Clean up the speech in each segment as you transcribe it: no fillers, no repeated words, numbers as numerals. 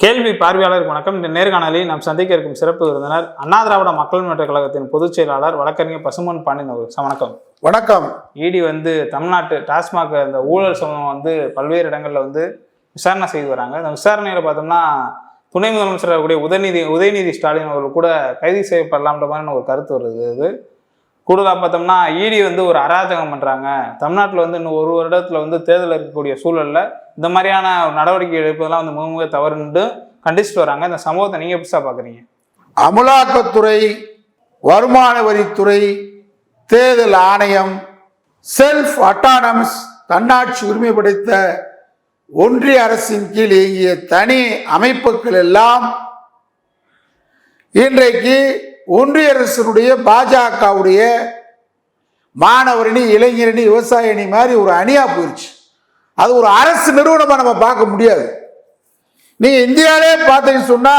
கேள்வி பார்வையாளருக்கு வணக்கம். இந்த நேர்காணலில் நாம் சந்திக்க இருக்கும் சிறப்பு விருந்தினர் அண்ணா திராவிட மக்கள் முன்னேற்ற கழகத்தின் பொதுச் செயலாளர் வழக்கறிஞர் பசும்பொன் பாண்டியன் அவர்கள். வணக்கம். வணக்கம். இடி தமிழ்நாட்டு டாஸ்மாக் இந்த ஊழல் சம்பவம் பல்வேறு இடங்கள்ல விசாரணை செய்து வராங்க. இந்த விசாரணையில பார்த்தோம்னா துணை முதலமைச்சர் கூடிய உதயநிதி ஸ்டாலின் அவர்கள் கூட கைது செய்யப்படலாம்ன்ற மாதிரி ஒரு கருத்து வருது. கூடுதலாக பார்த்தோம்னா இடி ஒரு அராஜகம் பண்றாங்க. தமிழ்நாட்டில் இன்னும் ஒரு வருடத்துல தேர்தல் இருக்கக்கூடிய சூழல்ல இந்த மாதிரியான நடவடிக்கை எடுப்பதெல்லாம் மிக தவறுன்னு கண்டிச்சுட்டு வராங்க. இந்த சம்பவத்தை நீங்க எப்படி பாக்குறீங்க? அமலாக்கத்துறை, வருமான வரித்துறை, தேர்தல் ஆணையம், செல்ஃப் அட்டானமஸ் தன்னாட்சி உரிமை படைத்த ஒன்றிய அரசின் கீழ் இயங்கிய தனி அமைப்புகள் எல்லாம் இன்றைக்கு ஒன்றிய அரசினுடைய பாஜகவுடைய மாணவரணி, இளைஞரணி, விவசாய அணி மாதிரி ஒரு அணியா போயிடுச்சு. அது ஒரு அரசு நிறுவனமா நம்ம பார்க்க முடியாது. நீங்க இந்தியாவிலே பார்த்தீங்கன்னு சொன்னா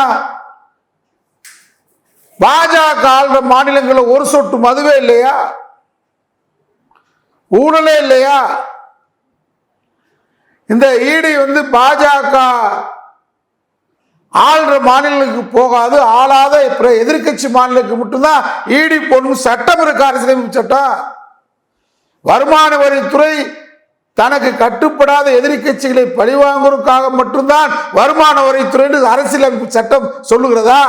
பாஜக ஆளுற மாநிலங்களில் ஒரு சொட்டு மதுவே இல்லையா? ஊழலே இல்லையா? இந்த ஈடி பாஜக ஆளுற மாநிலங்களுக்கு போகாது, ஆளாத எதிர்கட்சி மாநிலங்களுக்கு மட்டும்தான் ஈடி போடணும் சட்டம் இருக்கு, அரசியலமைப்பு சட்டம். வருமான வரித்துறை தனக்கு கட்டுப்படாத எதிர்கட்சிகளை பழிவாங்குவதற்காக மட்டும்தான் வருமான வரித்துறை அரசியலமைப்பு சட்டம் சொல்லுகிறதா?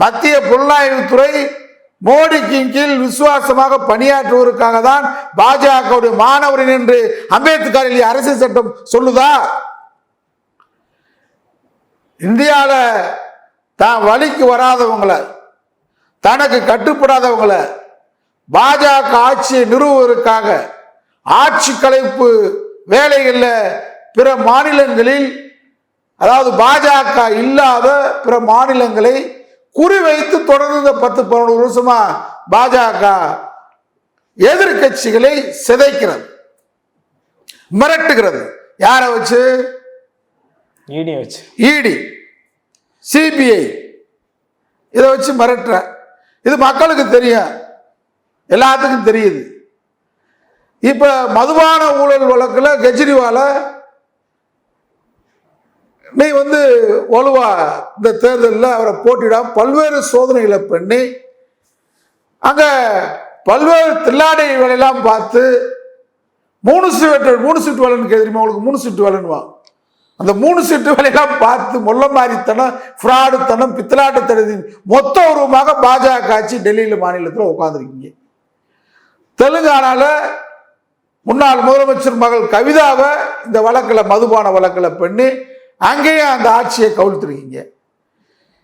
மத்திய புலனாய்வுத்துறை மோடிக்கு கீழ் விசுவாசமாக பணியாற்றுவதற்காக தான் பாஜகவுடைய மாணவரின் என்று அம்பேத்கர் எழுதிய அரசியல் சட்டம் சொல்லுதா? இந்தியாவில் தான் வழிக்கு வராதவங்களை, தனக்கு கட்டுப்படாதவங்களை பாஜக ஆட்சியை நிறுவுவதற்காக ஆட்சி கலைப்பு வேலைகளில் பிற மாநிலங்களில், அதாவது பாஜக இல்லாத பிற மாநிலங்களை குறிவைத்து தொடர்ந்து 10-12 வருஷமா பாஜக எதிர்கட்சிகளை சிதைக்கிறது, மிரட்டுகிறது. யாரை வச்சு? இடி, சிபிஐ இதை வச்சு மிரட்டுற. இது மக்களுக்கு தெரியும், எல்லாத்துக்கும் தெரியுது. இப்ப மதுபான ஊழல் வழக்குல கெஜ்ரிவால நீ வலுவா இந்த தேர்தலில் அவரை போட்டிட பல்வேறு சோதனைகளை பண்ணி அங்க பல்வேறு தில்லாடை வேலையெல்லாம் பார்த்து 3 சீட்டு வேலைன்னு தெரியுமா உங்களுக்கு? 3 சீட்டு வேலைன்னுவா. அந்த 3 சீட்டு வேலையெல்லாம் பார்த்து மொல்ல மாதிரித்தனம், ஃப்ராடுத்தனம், பித்தலாட்டத்தனத்தின் மொத்த உருவமாக பாஜக ஆட்சி டெல்லியில் மாநிலத்தில் உட்கார்ந்துருக்கீங்க. தெலுங்கானால முன்னாள் முதலமைச்சர் மகள் கவிதாவை இந்த வழக்கில், மதுபான வழக்கில் பண்ணி அங்கேயும் அந்த ஆட்சியை கவிழ்த்துருக்கீங்க.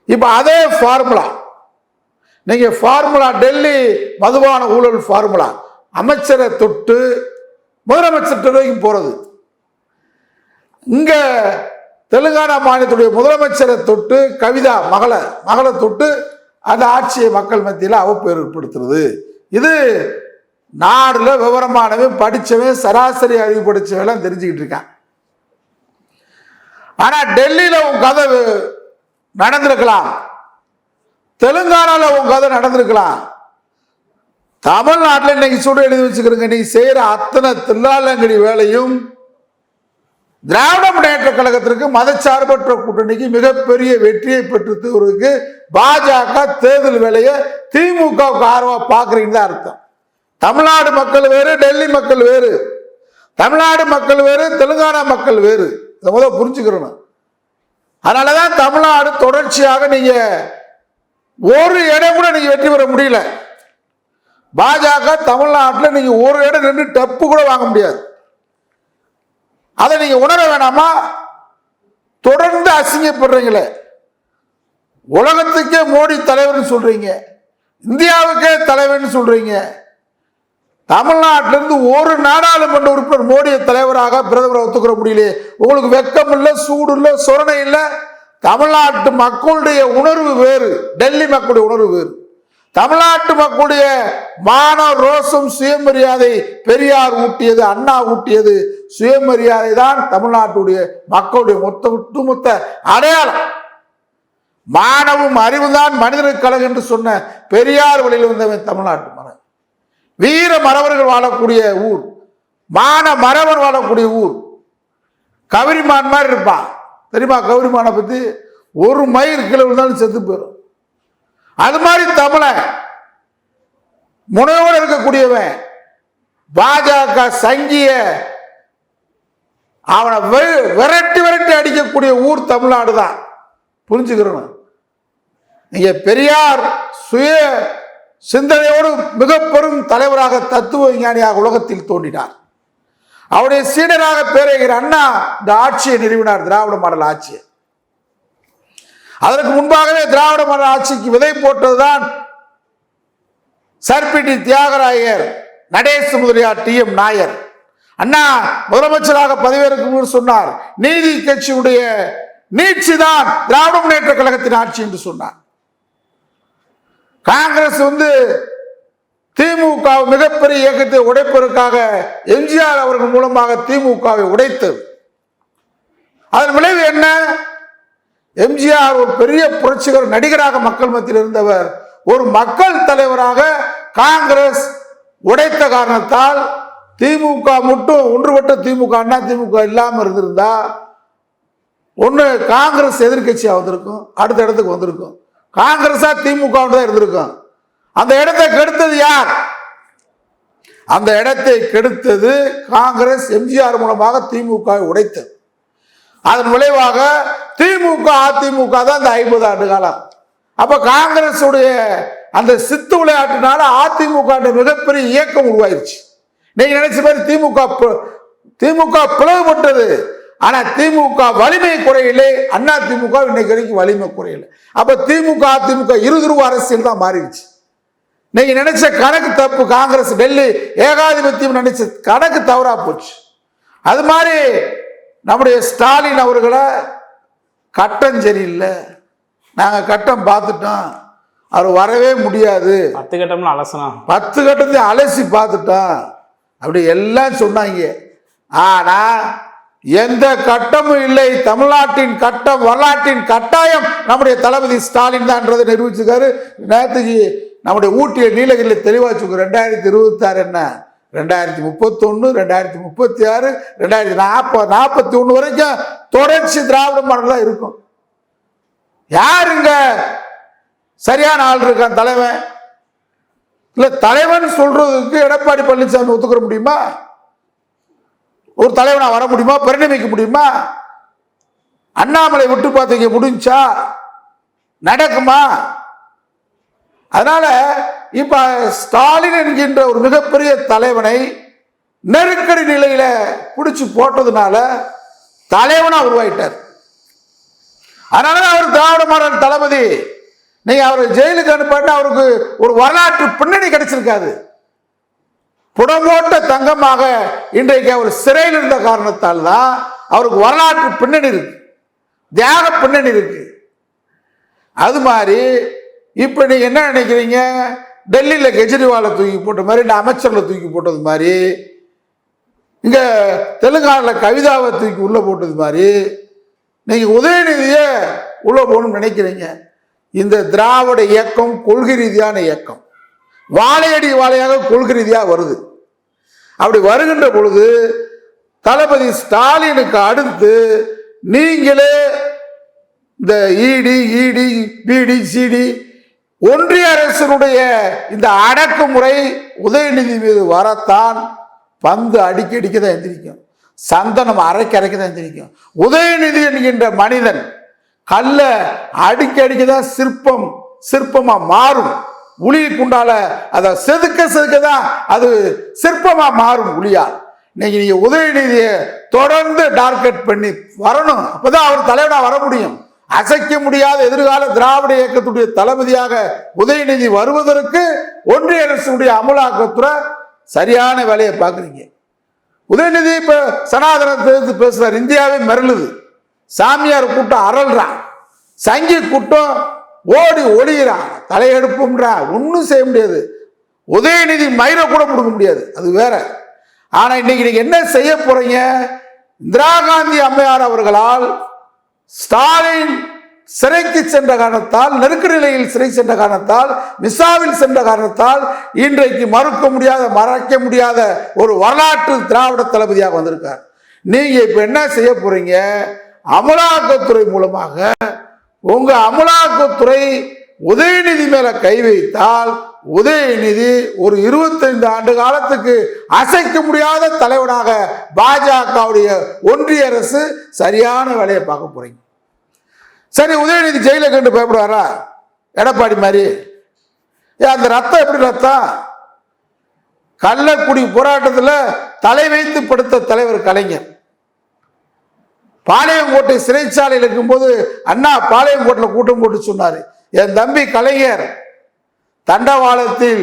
இப்ப அதே ஃபார்முலா நீங்க டெல்லி மதுபான ஊழல் ஃபார்முலா அமைச்சரை தொட்டு முதலமைச்சர் வரைக்கும் போறது. இங்க தெலுங்கானா மாநிலத்துடைய முதலமைச்சரை தொட்டு கவிதா மகளை தொட்டு அந்த ஆட்சியை மக்கள் மத்தியில் அவப்பேற்படுத்துறது. இது நாடுல விவரமானவன், படிச்சவன், சராசரி அறிவு படிச்சவன் தெரிஞ்சுக்கிட்டு இருக்கான். ஆனா டெல்லியில உன் கதை நடந்திருக்கலாம், தெலுங்கானால உன் கதை நடந்திருக்கலாம். தமிழ்நாட்டில் இன்னைக்கு சுட எழுதி வச்சுக்கிறீங்க. நீ செய்யற அத்தனை தில்லாலங்கடி வேலையும் திராவிட முன்னேற்ற கழகத்திற்கு, மதச்சார்பற்ற கூட்டணிக்கு மிகப்பெரிய வெற்றியை பெற்றுக்கு பாஜக தேர்தல் வேலையை திமுகவுக்கு ஆர்வமா பாக்குறீங்கன்னு அர்த்தம். தமிழ்நாடு மக்கள் வேறு, டெல்லி மக்கள் வேறு. தமிழ்நாடு மக்கள் வேறு, தெலுங்கானா மக்கள் வேறு. இதை முதல்ல புரிஞ்சுக்கிறோம். அதனாலதான் தமிழ்நாடு தொடர்ச்சியாக நீங்க ஒரு இடம் கூட நீங்க வெற்றி பெற முடியல. பாஜக தமிழ்நாட்டில் நீங்க ஒரு இடம் நின்று டப்பு கூட வாங்க முடியாது. அதை நீங்க உணர வேணாமா? தொடர்ந்து அசிங்கப்படுறீங்களே. உலகத்துக்கே மோடி தலைவர்னு சொல்றீங்க, இந்தியாவுக்கே தலைவர்னு சொல்றீங்க. தமிழ்நாட்டிலிருந்து ஒரு நாடாளுமன்ற உறுப்பினர் மோடியை தலைவராக, பிரதமரை ஒத்துக்கிற முடியலையே. உங்களுக்கு வெக்கம் இல்லை, சூடு இல்லை, சொரணை இல்லை. தமிழ்நாட்டு மக்களுடைய உணர்வு வேறு, டெல்லி மக்களுடைய உணர்வு வேறு. தமிழ்நாட்டு மக்களுடைய மான ரோசம், சுயமரியாதை பெரியார் ஊட்டியது, அண்ணா ஊட்டியது சுயமரியாதை தான் தமிழ்நாட்டுடைய மக்களுடைய ஒட்டுமொத்த அடையாளம். மானவும் அறிவுதான் மனிதனுக்கு கழகம் என்று சொன்ன பெரியார் வழியில் வந்தவன் தமிழ்நாட்டு மரபு. வீர மறவர்கள் வாழக்கூடிய ஊர், மான மறவன் வாழக்கூடிய ஊர். கவிரிமான் மாதிரி இருப்பான். தெரியுமா? கௌரிமானை பத்தி ஒரு மயிர் கீழே விழுந்தாலும் செத்து போயிடும். அது மாதிரி தமிழன் முனைவோடு இருக்கக்கூடியவன் பாஜக சங்கிய அவனை விரட்டி விரட்டி அடிக்கக்கூடிய ஊர் தமிழ்நாடு தான். புரிஞ்சுக்கிறோம். நீங்க பெரியார் சுய சிந்தனையோடு மிக பெரும் தலைவராக தத்துவ விஞ்ஞானியாக உலகத்தில் தோன்றினார். அவருடைய சீடராக பேரைகிற அண்ணா இந்த ஆட்சியை நிறுவினார், திராவிட மாடல் ஆட்சியை. அதற்கு முன்பாகவே திராவிட மாடல் ஆட்சிக்கு விதை போட்டதுதான் சர்பிடி தியாகராயர், நடேசு முதலியார், டி.எம். நாயர். அண்ணா முதலமைச்சராக பதவியேற்கும் சொன்னார், நீதி கட்சியுடைய நீட்சி தான் திராவிட முன்னேற்ற கழகத்தின் ஆட்சி என்று சொன்னார். காங்கிரஸ் திமுக மிகப்பெரிய இயக்கத்தை உடைப்பதற்காக எம்ஜிஆர் அவர்கள் மூலமாக திமுகவை உடைத்தது. அதன் விளைவு என்ன? எம்ஜிஆர் ஒரு பெரிய புரட்சிகர நடிகராக மக்கள் மத்தியில் இருந்தவர், ஒரு மக்கள் தலைவராக காங்கிரஸ் உடைத்த காரணத்தால் திமுக மட்டும் ஒன்றுபட்ட திமுக, அண்ணா திமுக இல்லாமல் இருந்திருந்தா ஒன்று காங்கிரஸ் எதிர்கட்சியாக வந்திருக்கும், அடுத்த இடத்துக்கு வந்திருக்கும். காங்கிரஸா திமுக தான் இருந்திருக்கும். அந்த இடத்தை கெடுத்தது யார்? அந்த இடத்தை கெடுத்தது காங்கிரஸ். எம்ஜிஆர் மூலமாக திமுக உடைத்தது. அதன் விளைவாக திமுக அதிமுக தான் இந்த 50 ஆண்டு காலம். அப்ப காங்கிரஸ் உடைய அந்த சித்து விளையாட்டுனால அதிமுக மிகப்பெரிய இயக்கம் உருவாயிருச்சு. நீங்க நினைச்ச மாதிரி திமுக பிளவுபட்டது. ஆனா திமுக வலிமை குறையிலே, அண்ணா திமுக இன்னைக்கு வரைக்கும் வலிமை குறையல. அப்ப திமுக அதிமுக இருதுருவ அரசியல் தான் மாறிடுச்சு. நீங்க நினைச்ச கணக்கு தப்பு. காங்கிரஸ் டெல்லி ஏகாதிபத்தியம் நினைச்ச கணக்கு தவறா போச்சு. அது மாதிரி நம்முடைய ஸ்டாலின் அவர்களை கட்டம் சரியில்லை, நாங்க கட்டம் பார்த்துட்டோம், அவர் வரவே முடியாது, 10 கட்டம்லாம் அலசணும், 10 கட்டத்தையும் அலசி பார்த்துட்டோம் அப்படி எல்லாம் சொன்னாங்க. ஆனா எந்த கட்டமும் இல்லை. தமிழ்நாட்டின் கட்டம், வரலாற்றின் கட்டாயம் நம்முடைய தளபதி ஸ்டாலின் தான்ன்றதை நிரூபிச்சிருக்காரு. நேற்றுக்கு நம்முடைய ஊட்டிய நீலகிரியில் தெளிவாக சொல்லுங்க. 2026 என்ன, 2031, 2036, 2041 வரைக்கும் தொடர்ச்சி திராவிட மாடல் தான் இருக்கும். யாருங்க சரியான ஆள் இருக்கான்? தலைவன் இல்ல. தலைவன் சொல்றதுக்கு எடப்பாடி பழனிசாமி ஒத்துக்கிற முடியுமா? ஒரு தலைவனா வர முடியுமா? பரிணமிக்க முடியுமா? அண்ணாமலை விட்டு பார்த்துக்க முடிஞ்சா? நடக்குமா? அதனால இப்ப ஸ்டாலின் என்கின்ற ஒரு மிகப்பெரிய தலைவனை நெருக்கடி நிலையில பிடிச்சு போட்டதுனால தலைவனா உருவாயிட்டார். அதனால அவர் திராவிட மாடல் தளபதி. நீங்க அவரை ஜெயிலுக்கு அனுப்பாட்டு அவருக்கு ஒரு வரலாற்று பின்னணி கிடைச்சிருக்காது. புடம்போட்ட தங்கமாக இன்றைக்கு அவர் சிறையில் இருந்த காரணத்தால் தான் அவருக்கு வரலாற்று பின்னணி இருக்கு, தியாக பின்னணி இருக்கு. அது மாதிரி இப்ப நீங்க என்ன நினைக்கிறீங்க? டெல்லியில கெஜ்ரிவாலை தூக்கி போட்ட மாதிரி, இந்த அமைச்சர்களை தூக்கி போட்டது மாதிரி, இங்க தெலுங்கானால கவிதாவை தூக்கி உள்ள போட்டது மாதிரி நீங்க உதயநிதியை உள்ள போகணும்னு நினைக்கிறீங்க. இந்த திராவிட இயக்கம் கொள்கை ரீதியான இயக்கம், வாழையடி வாழையாக கொள்கை ரீதியாக வருது. அப்படி வருகின்ற பொழுது தளபதி ஸ்டாலினுக்கு அடுத்து நீங்களே இந்த இடி பிடி சிடி ஒன்றிய அரசினுடைய இந்த அடக்குமுறை உதயநிதி மீது வரத்தான் பந்து அடிக்க தான் எந்திரிக்கும், சந்தனம் அரைக்க தான் எந்திரிக்கும். உதயநிதி என்கின்ற மனிதன் கல்ல அடிக்க தான் சிற்பமா மாறும். உளி குண்டால அதை செதுக்க தான் அது சிற்பமா மாறும் உளியா. இன்னைக்கு நீங்க உதயநிதியை தொடர்ந்து டார்கெட் பண்ணி வரணும். அப்பதான் அவர் தலைவனா வர முடியும். அசைக்க முடியாத எதிர்கால திராவிட இயக்கத்துடைய தளபதியாக உதயநிதி வருவதற்கு ஒன்றிய அரசுடைய அமலாக்கத்துறை சரியான வேலையை பார்க்குறீங்க. உதயநிதி இப்ப சனாதனத்தை பேசுறார், இந்தியாவே மிரளுது. சாமியார் கூட்டம் அரல்றான், சங்கி கூட்டம் ஓடி ஒளிகிறான், தலையெடுப்பும்ன்றான். ஒன்றும் செய்ய முடியாது. உதயநிதி மயிரை கூட கொடுக்க முடியாது, அது வேற. ஆனா இன்னைக்கு நீங்க என்ன செய்ய போறீங்க? இந்திரா காந்தி அம்மையார் அவர்களால் ஸ்டாலின் சிறைக்கு சென்ற காரணத்தால், நெருக்கடி நிலையில் சிறை சென்ற காரணத்தால், மிசாவில் சென்ற காரணத்தால் இன்றைக்கு மறைக்க முடியாத ஒரு வரலாற்று திராவிட தளபதியாக வந்திருக்கார். நீங்க இப்ப என்ன செய்ய போறீங்க? அமலாக்கத்துறை மூலமாக உங்க அமலாக்கத்துறை உதயநிதி மேல கை வைத்தால் உதயநிதி ஒரு 25 ஆண்டு காலத்துக்கு அசைக்க முடியாத தலைவனாக பாஜகவுடைய ஒன்றிய அரசு சரியான வேலையை பார்க்க போறீங்க. சரி, உதயநிதி ஜெயில கண்டு பயப்படுவாரா? எடப்பாடி மாதிரி அந்த ரத்தம் எப்படி ரத்தம்? கள்ளக்குடி போராட்டத்தில் தலை வைத்து படுத்த தலைவர் கலைஞர் பாளையங்கோட்டை சிறைச்சாலையில் இருக்கும்போது அண்ணா பாளையங்கோட்டையில் கூட்டம் போட்டு சொன்னாரு, என் தம்பி கலைஞர் தண்டவாளத்தில்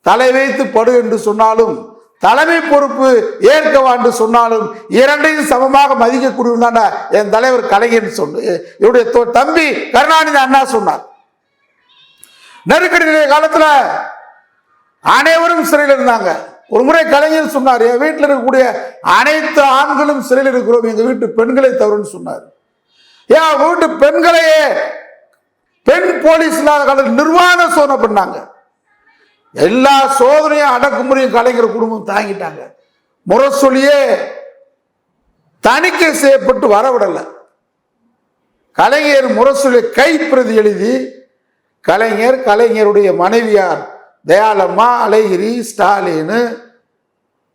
தலை வைத்து படு என்று சொன்னாலும் தலைமை பொறுப்பு ஏற்கவா என்று சொன்னாலும் இரண்டையும் சமமாக மதிக்கக்கூடியவன் தான் என் தலைவர் கலைஞர் சொல்லு இவருடைய தம்பி கருணாநிதி அண்ணா சொன்னார். நெருக்கடி நிலை காலத்துல அனைவரும் சிறையில் இருந்தாங்க. ஒரு முறை கலைஞர் சொன்னார், என் வீட்டில் இருக்கக்கூடிய அனைத்து ஆண்களும் சிறையில் இருக்கிறோம், எங்க வீட்டு பெண்களை தவறுன்னு சொன்னார். ஏன் வீட்டு பெண்களையே பெண் போலீஸ் இல்லாத காலத்தில் நிர்வாண சோதனை பண்ணாங்க. எல்லா சோதனையும் அடக்குமுறையும் கலைஞர் குடும்பம் தாங்கிட்டாங்க. முரசொலியே தணிக்கை செய்யப்பட்டு வரவிடல. கலைஞர் முரசொலி கைப்பிரதி எழுதி கலைஞருடைய மனைவியார் தயாளம்மா, அழகிரி, ஸ்டாலின்,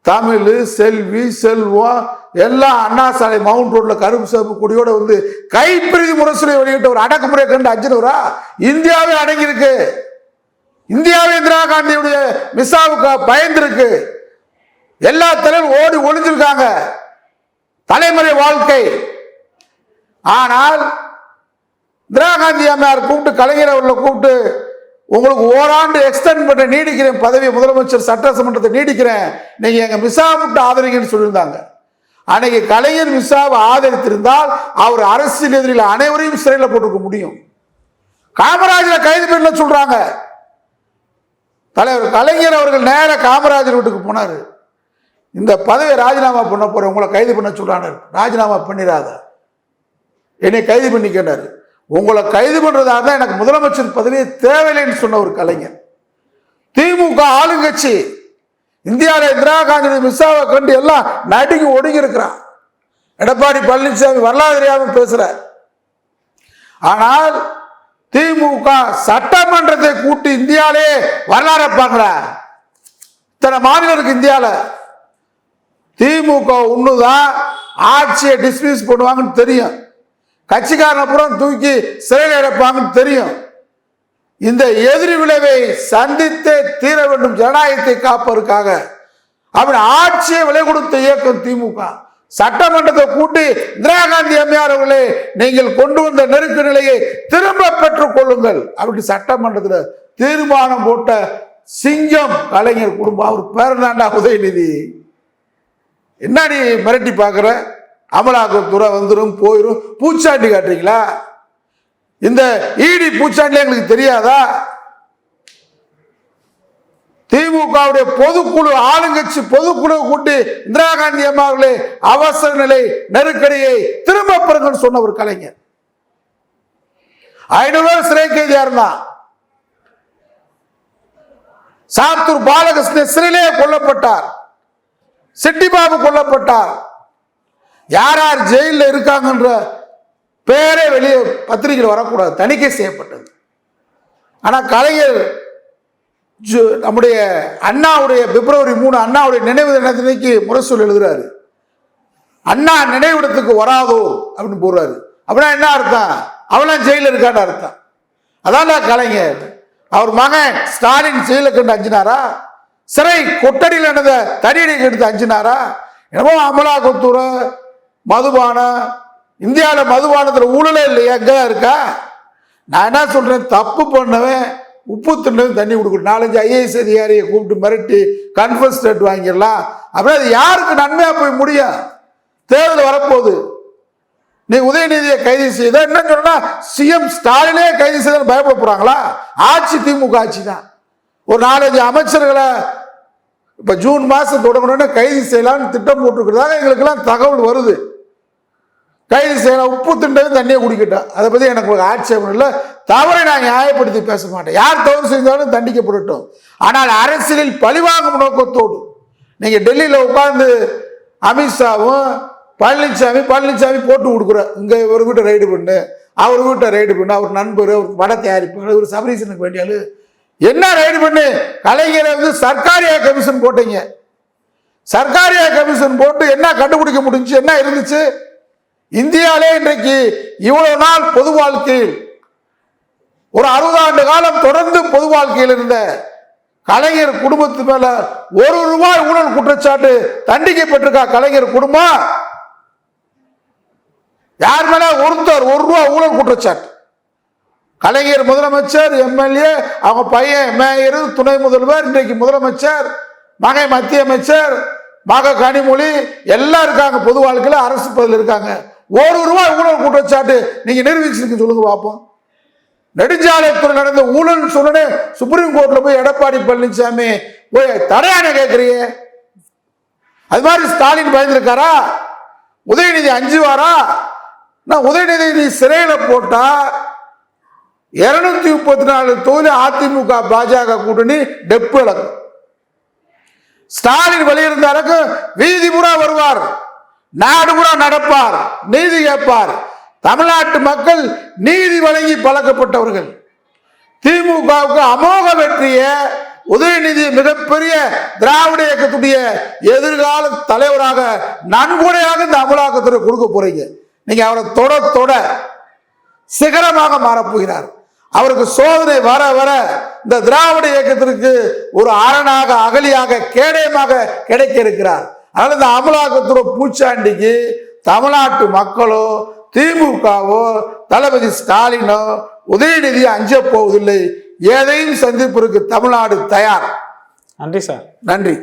தமிழ், செல்வி, செல்வம் எல்லாம் அண்ணா சாலை மவுண்ட் ரோட்ல கருப்பு சிவப்பு கொடியோட வந்து கைப்பிரதி முரசொலி வெளியிட்ட ஒரு அடக்குமுறை கண்டு அஞ்சினவரா? இந்தியாவே அடங்கியிருக்கு. இந்தியாவே இந்திரா காந்தியுடைய மிசாவுக்கு பயந்திருக்கு. எல்லா தலைவரும் ஓடி ஒளிஞ்சிருக்காங்க. தலைமுறை வாழ்க்கை. ஆனால் இந்திரா காந்தி அம்மையார் கூப்பிட்டு கலைஞர் அவர்களை கூப்பிட்டு உங்களுக்கு ஓராண்டு எக்ஸ்டெண்ட் பண்ண நீடிக்கிறேன், பதவி முதலமைச்சர் சட்டசமன்றத்தை நீடிக்கிறேன், நீங்க எங்க மிசா விட்டு ஆதரிங்கன்னு சொல்லியிருந்தாங்க. அன்னைக்கு கலைஞர் மிசாவை ஆதரித்திருந்தால் அவர் அரசியல் எதிரில் அனைவரையும் சிறையில் போட்டுக்க முடியும். காமராஜரை கைது பண்ண சொல்றாங்க. தலைவர் கலைஞர் அவர்கள் நேர காமராஜர் வீட்டுக்கு போனாரு. இந்த பதவியை ராஜினாமா பண்ண போற உங்களை கைது பண்ண சொல்றாங்க. ராஜினாமா பண்ணிடாத, என்னை கைது பண்ணிக்கிட்டாரு. உங்களை கைது பண்றதா தான் எனக்கு முதலமைச்சர் பதவியே தேவையில்லைன்னு சொன்ன ஒரு கலைஞர். திமுக ஆளுங்கட்சி இந்தியாவில் இந்திரா காந்தி மிசாவை கண்டு எல்லாம் நடுங்கி ஒடுங்கி இருக்கிறான். எடப்பாடி பழனிசாமி வரலாறு தெரியாம பேசுற. ஆனால் திமுக சட்டமன்றத்தை கூட்டி இந்தியாவிலே வரலாறு பார்க்கிற இத்தனை மாநிலம் இருக்கு இந்தியாவில். திமுக ஒண்ணுதான் ஆட்சியை டிஸ்மிஸ் பண்ணுவாங்கன்னு தெரியும். கட்சிக்காரனை புறம் தூக்கி சிறையில் அடைப்பாங்கன்னு தெரியும். இந்த எதிரி விளைவை சந்தித்தே தீர வேண்டும் ஜனநாயகத்தை காப்பதற்காக அப்படி ஆட்சியை விலை கொடுத்த இயக்கம் திமுக. சட்டமன்றத்தை கூட்டி இந்திரா காந்தி அம்மையார் அவர்களே நீங்கள் கொண்டு வந்த நெருக்க நிலையை திரும்ப பெற்றுக் கொள்ளுங்கள் அப்படி சட்டமன்றத்தில் தீர்மானம் போட்ட சிங்கம் கலைஞர் குடும்பம். அவர் பேர் தாண்டா உதயநிதி. என்ன நீ மிரட்டி பார்க்குற? அமலாக்கத்துறை வந்துடும் போயிடும் பூச்சாண்டி காட்டுறீங்களா? இந்த ஈடி பூச்சாண்டி எங்களுக்கு தெரியாதா? திமுகவுடைய பொதுக்குழு ஆளுங்கட்சி பொதுக்குழு கூட்டி இந்திரா காந்தி அம்மாவர்களே அவசர நிலை நெருக்கடியை திரும்ப பெறுங்கன்னு சொன்ன ஒரு கலைஞர். 500 பேர் சிறை கைதியா இருந்தான். சாத்தூர் பாலகிருஷ்ணன் சிறையிலே கொல்லப்பட்டார். சிட்டிபாபு கொல்லப்பட்டார். யார் யார் ஜெயிலில் இருக்காங்கன்ற பேரே வெளியே பத்திரிகையில் வரக்கூடாது, தணிக்கை செய்யப்பட்டது. ஆனா கலைஞர் நம்முடைய அண்ணாவுடைய பிப்ரவரி 3 அண்ணாவுடைய நினைவு தினத்தினைக்கு முரசொலி எழுதுறாரு. அண்ணா நினைவிடத்துக்கு வராதோ அப்படின்னு போடுறாரு. அப்படின்னா என்ன அர்த்தம்? அவெல்லாம் ஜெயில இருக்கான்னு அர்த்தம். அதான் கலைஞர். அவர் மகன் ஸ்டாலின் ஜெயில கண்டு அஞ்சினாரா? சிறை கொட்டடியில் நடந்த தடியடி எடுத்து அஞ்சினாரா? என்னமோ அமலாக்கத்துறை மதுபானம் இந்தியாவில் மதுபானத்தில் ஊழலே இல்லையா? எங்கதான் இருக்கா? நான் என்ன சொல்றேன், தப்பு பண்ணவன் உப்பு தின்னவன் தண்ணி கொடுக்கணும். 4-5 IAS அதிகாரியை கூப்பிட்டு மிரட்டி கன்ஃபர்ஸ் ஸ்டேட் வாங்கிடலாம். அப்படியே அது யாருக்கு நன்மையா போய் முடியும்? தேர்தல் வரப்போகுது. நீ உதயநிதியை கைது செய்த என்ன சொன்னா சிஎம் ஸ்டாலினே கைது செய்த பயப்பட போறாங்களா? ஆட்சி திமுக ஆட்சி தான். ஒரு 4-5 அமைச்சர்களை இப்ப ஜூன் மாசம் தொடங்கணும்னு கைது செய்யலாம்னு திட்டம் போட்டுருக்கிறதாக எங்களுக்கெல்லாம் தகவல் வருது. கைது செய்யலாம், உப்பு திண்டவும் தண்ணியை குடிக்கட்டும், அதை பத்தி எனக்கு ஆட்சேபம் இல்லை. தவறை நான் நியாயப்படுத்தி பேச மாட்டேன். யார் தவறு செஞ்சாலும் தண்டிக்கப்படட்டும். ஆனால் அரசியலில் பழிவாங்கும் நோக்கத்தோடு நீங்க டெல்லியில உட்கார்ந்து அமித்ஷாவும் பழனிசாமி போட்டு கொடுக்குற இங்க ஒரு வீட்டை ரைடு பண்ணு, அவர் வீட்டை ரைடு பண்ணு, அவர் நண்பர், அவர் வட தயாரிப்பாளர், ஒரு சபரீசனுக்கு வேண்டியாலு என்ன ரைடு பண்ணு. கலைஞரை வந்து சர்க்காரியா கமிஷன் போட்டீங்க. சர்க்காரியா கமிஷன் போட்டு என்ன கண்டுபிடிக்க முடிஞ்சு? என்ன இருந்துச்சு? இந்தியாவிலே இன்றைக்கு இவ்வளவு நாள் பொது வாழ்க்கையில் ஒரு 60 ஆண்டு காலம் தொடர்ந்து பொது வாழ்க்கையில் இருந்த கலைஞர் குடும்பத்து மேல ₹1 ஊழல் குற்றச்சாட்டு தண்டிக்கப்பட்டிருக்கா கலைஞர் குடும்பம்? யார் மேல? ஒருத்தர் ₹1 ஊழல் குற்றச்சாட்டு. கலைஞர் முதலமைச்சர், எம்எல்ஏ, அவங்க பையன் மேயர், துணை முதல்வர், இன்றைக்கு முதலமைச்சர், மகன் மத்திய அமைச்சர், மக கனிமொழி எல்லாம் இருக்காங்க பொது வாழ்க்கையில், அரசு பதவியில் இருக்காங்க. ₹1 ஊழல் குற்றச்சாட்டு நீங்க நிரூபிச்சிருக்கு சொல்லுங்க பார்ப்போம். நெடுஞ்சாலைத்துறை நடந்த ஊழல் சொன்ன சுப்ரீம் கோர்ட்ல போய் எடப்பாடி பழனிசாமி போய் தடையான கேட்கறியே. அது மாதிரி ஸ்டாலின் பயந்துருக்காரா? உதயநிதி அஞ்சுவாரா? நான் உதயநிதி சிறையில போட்டா 234 தொகுதி அதிமுக பாஜக கூட்டணி டெப்பு இழக்கும். ஸ்டாலின் வெளியிருந்தாருக்கு வீதி புறா வருவார், நாடு புறா நடப்பார், நீதி கேட்பார். தமிழ்நாட்டு மக்கள் நீதி வழங்கி பழக்கப்பட்டவர்கள். திமுகவுக்கு அமோக வெற்றிய உதயநிதி மிகப்பெரிய திராவிட இயக்கத்துடைய எதிர்கால தலைவராக நன்கொடையாக இந்த அமலாக்கத்துறை கொடுக்க போறீங்க. நீங்க அவரை தொட தொட சிகரமாக மாறப்போகிறார். அவருக்கு சோதனை வர வர இந்த திராவிட இயக்கத்திற்கு ஒரு அரணாக, அகலியாக, கேடயமாக கிடைக்க இருக்கிறார். அதனால இந்த அமலாக்கத்துறை பூச்சாண்டிக்கு தமிழ்நாட்டு மக்களோ திமுகவோ தளபதி ஸ்டாலினோ உதயநிதி அஞ்ச போவதில்லை. எதையும் சந்திப்பிற்கு தமிழ்நாடு தயார். நன்றி சார். நன்றி.